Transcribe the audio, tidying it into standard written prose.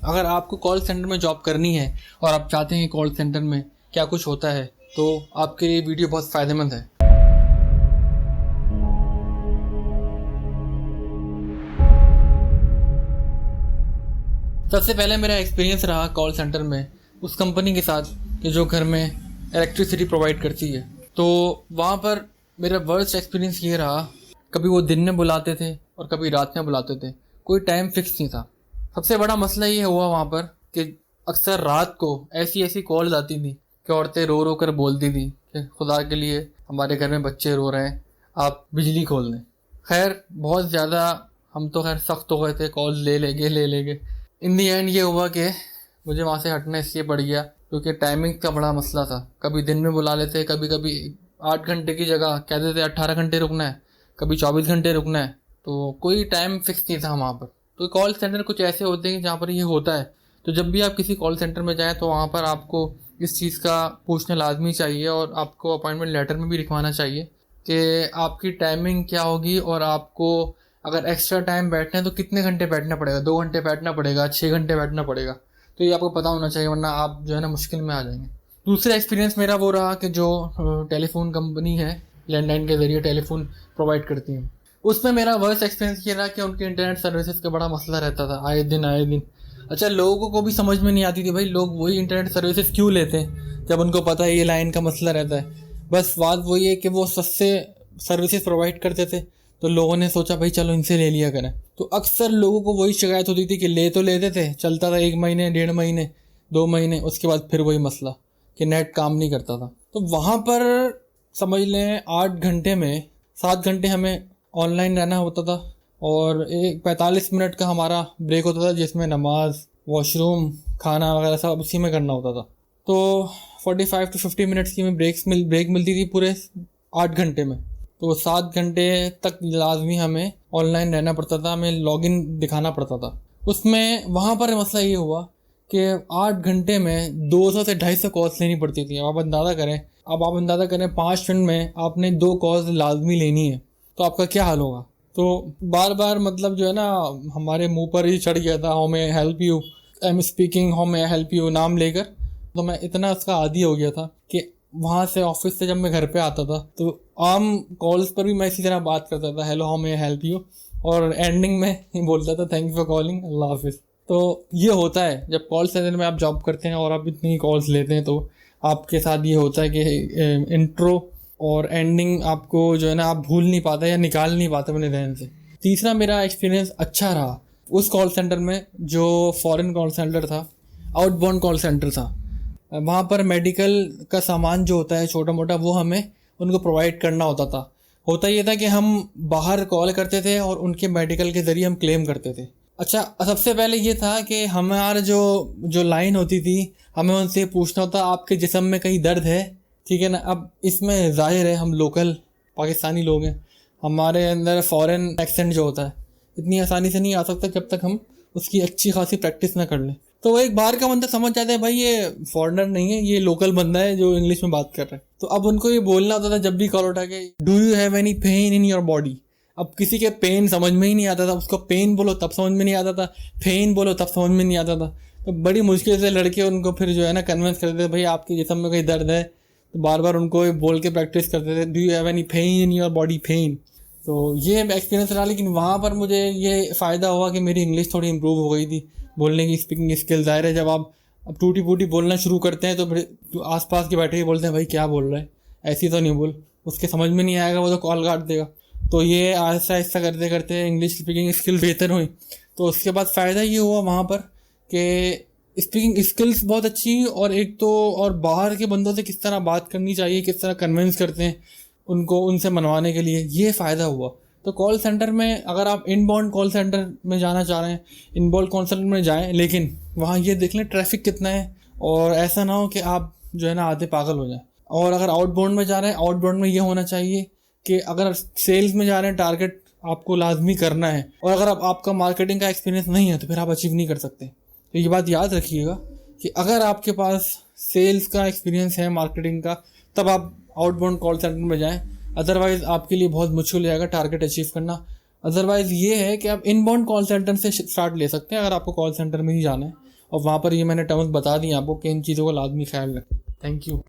अगर आपको call centre में जॉब करनी है और आप चाहते हैं कि कॉल सेंटर में क्या कुछ होता है, तो आपके लिए वीडियो बहुत फ़ायदेमंद है। सबसे पहले मेरा एक्सपीरियंस रहा कॉल सेंटर में उस कंपनी के साथ कि जो घर में इलेक्ट्रिसिटी प्रोवाइड करती है। तो वहाँ पर मेरा वर्स्ट एक्सपीरियंस ये रहा, कभी वो दिन में बुलाते थे और कभी रात में बुलाते थे, कोई टाइम फिक्स नहीं था। सबसे बड़ा मसला ये हुआ वहाँ पर कि अक्सर रात को ऐसी ऐसी कॉल्स आती थी कि औरतें रो रो कर बोलती थी कि खुदा के लिए हमारे घर में बच्चे रो रहे हैं, आप बिजली खोल दें। खैर बहुत ज़्यादा हम तो खैर सख्त हो गए थे, कॉल्स ले लेंगे। इन दी एंड ये हुआ कि मुझे वहाँ से हटना इसलिए पड़ गया क्योंकि टाइमिंग का बड़ा मसला था। कभी दिन में बुला लेते, कभी 8 घंटे की जगह कहते थे 18 घंटे रुकना है, कभी 24 घंटे रुकना है, तो कोई टाइम फिक्स नहीं था वहाँ पर। तो कॉल सेंटर कुछ ऐसे होते हैं जहाँ पर ये होता है। तो जब भी आप किसी कॉल सेंटर में जाएँ तो वहाँ पर आपको इस चीज़ का पूछना लाजमी चाहिए और आपको अपॉइंटमेंट लेटर में भी लिखवाना चाहिए कि आपकी टाइमिंग क्या होगी और आपको अगर एक्स्ट्रा टाइम बैठना है तो कितने घंटे बैठना पड़ेगा, 2 घंटे बैठना पड़ेगा, 6 घंटे बैठना पड़ेगा। तो ये आपको पता होना चाहिए, वरना आप जो है ना मुश्किल में आ जाएंगे। दूसरा एक्सपीरियंस मेरा वो रहा कि जो टेलीफोन कंपनी है, लैंडलाइन के ज़रिए टेलीफोन प्रोवाइड करती है, उसमें मेरा वर्स्ट एक्सपीरियंस ये रहा कि उनके इंटरनेट सर्विसेज का बड़ा मसला रहता था आए दिन। अच्छा, लोगों को भी समझ में नहीं आती थी भाई लोग वही इंटरनेट सर्विसेज क्यों लेते हैं जब उनको पता है ये लाइन का मसला रहता है। बस बात वही है कि वो सस्ते सर्विसेज प्रोवाइड करते थे तो लोगों ने सोचा भाई चलो इनसे ले लिया करें। तो अक्सर लोगों को वही शिकायत होती थी कि ले तो लेते थे, चलता था 1 महीने, 1.5 महीने, 2 महीने, उसके बाद फिर वही मसला कि नेट काम नहीं करता था। तो वहाँ पर समझ लें 8 घंटे में 7 घंटे हमें ऑनलाइन रहना होता था और 45 मिनट का हमारा ब्रेक होता था जिसमें नमाज, वॉशरूम, खाना वगैरह सब उसी में करना होता था। तो 45 to 50 मिनट्स की हमें ब्रेक मिलती थी पूरे 8 घंटे में। तो 7 घंटे तक लाजमी हमें ऑनलाइन रहना पड़ता था, हमें लॉगिन दिखाना पड़ता था। उसमें वहाँ पर मसला ये हुआ कि 8 घंटे में 200 से 250 कॉल्स लेनी पड़ती थी। अब आप अंदाज़ा करें 5 मिनट में आपने 2 कॉल्स लाजमी लेनी है तो आपका क्या हाल होगा। तो बार बार मतलब जो है ना हमारे मुंह पर ही चढ़ गया था, how may I help you, I am speaking, how may I help you नाम लेकर। तो मैं इतना उसका आदी हो गया था कि वहाँ से ऑफिस से जब मैं घर पे आता था तो आम कॉल्स पर भी मैं इसी तरह बात करता था, hello how may I help you, और एंडिंग में बोलता था थैंक यू फॉर कॉलिंग, अल्लाह हाफिज़। तो ये होता है जब कॉल सेंटर में आप जॉब करते हैं और आप इतनी कॉल्स लेते हैं तो आपके साथ ये होता है कि इंट्रो और एंडिंग आपको जो है ना आप भूल नहीं पाते या निकाल नहीं पाते अपने ध्यान से। तीसरा मेरा एक्सपीरियंस अच्छा रहा उस कॉल सेंटर में जो फॉरेन कॉल सेंटर था, आउटबाउंड कॉल सेंटर था। वहाँ पर मेडिकल का सामान जो होता है छोटा मोटा वो हमें उनको प्रोवाइड करना होता था। होता ये था कि हम बाहर कॉल करते थे और उनके मेडिकल के ज़रिए हम क्लेम करते थे। अच्छा, सबसे पहले ये था कि हमारा जो लाइन होती थी हमें उनसे पूछना होता आपके जिस्म में कहीं दर्द है, ठीक है ना। अब इसमें जाहिर है हम लोकल पाकिस्तानी लोग हैं, हमारे अंदर फॉरेन एक्सेंट जो होता है इतनी आसानी से नहीं आ सकता जब तक हम उसकी अच्छी खासी प्रैक्टिस ना कर लें। तो वो एक बाहर का बंदा समझ जाता है भाई ये फॉरेनर नहीं है, ये लोकल बंदा है जो इंग्लिश में बात कर रहा है। तो अब उनको ये बोलना होता था जब भी कॉल उठा के, do you have any pain in your body. अब किसी के पेन समझ में ही नहीं आता था, उसको पेन बोलो तब समझ में नहीं आता था, पेन बोलो तब समझ में नहीं आता था। तो बड़ी मुश्किल से लड़के उनको फिर जो है ना कन्विंस करते थे भाई आपके जिस्म में कोई दर्द है। तो बार बार उनको बोल के प्रैक्टिस करते थे, do you have any pain in your body pain. तो ये एक्सपीरियंस रहा, लेकिन वहाँ पर मुझे ये फ़ायदा हुआ कि मेरी इंग्लिश थोड़ी इम्प्रूव हो गई थी, बोलने की स्पीकिंग स्किल। ज़ाहिर है जब आप अब टूटी फूटी बोलना शुरू करते हैं तो फिर आसपास के बैठे ही बोलते हैं भाई क्या बोल रहा है, ऐसी तो नहीं बोल, उसके समझ में नहीं आएगा, वो तो कॉल काट देगा। तो ये आहिस्ता आहिस्ता करते करते इंग्लिश स्पीकिंग स्किल बेहतर हुई। तो उसके बाद फ़ायदा ये हुआ वहाँ पर कि स्पीकिंग स्किल्स बहुत अच्छी, और एक तो और बाहर के बंदों से किस तरह बात करनी चाहिए, किस तरह कन्विंस करते हैं उनको उनसे मनवाने के लिए, ये फ़ायदा हुआ। तो कॉल सेंटर में अगर आप इनबाउंड कॉल सेंटर में जाना चाह रहे हैं, इनबाउंड कॉल सेंटर में जाएं, लेकिन वहाँ ये देख लें ट्रैफिक कितना है, और ऐसा ना हो कि आप जो है ना आधे पागल हो जाएं। और अगर आउटबाउंड में जा रहे हैं, आउटबाउंड में ये होना चाहिए कि अगर सेल्स में जा रहे हैं टारगेट आपको लाजमी करना है, और अगर आपका मार्केटिंग का एक्सपीरियंस नहीं है तो फिर आप अचीव नहीं कर सकते। तो ये बात याद रखिएगा कि अगर आपके पास सेल्स का एक्सपीरियंस है, मार्केटिंग का, तब आप आउटबाउंड कॉल सेंटर में जाएं, अदरवाइज़ आपके लिए बहुत मुश्किल हो जाएगा टारगेट अचीव करना। अदरवाइज़ ये है कि आप इनबाउंड कॉल सेंटर से स्टार्ट ले सकते हैं अगर आपको कॉल सेंटर में ही जाना है। और वहाँ पर ये मैंने टर्म्स बता दिए आपको कि इन चीज़ों का लाजमी ख्याल रखें। Thank you.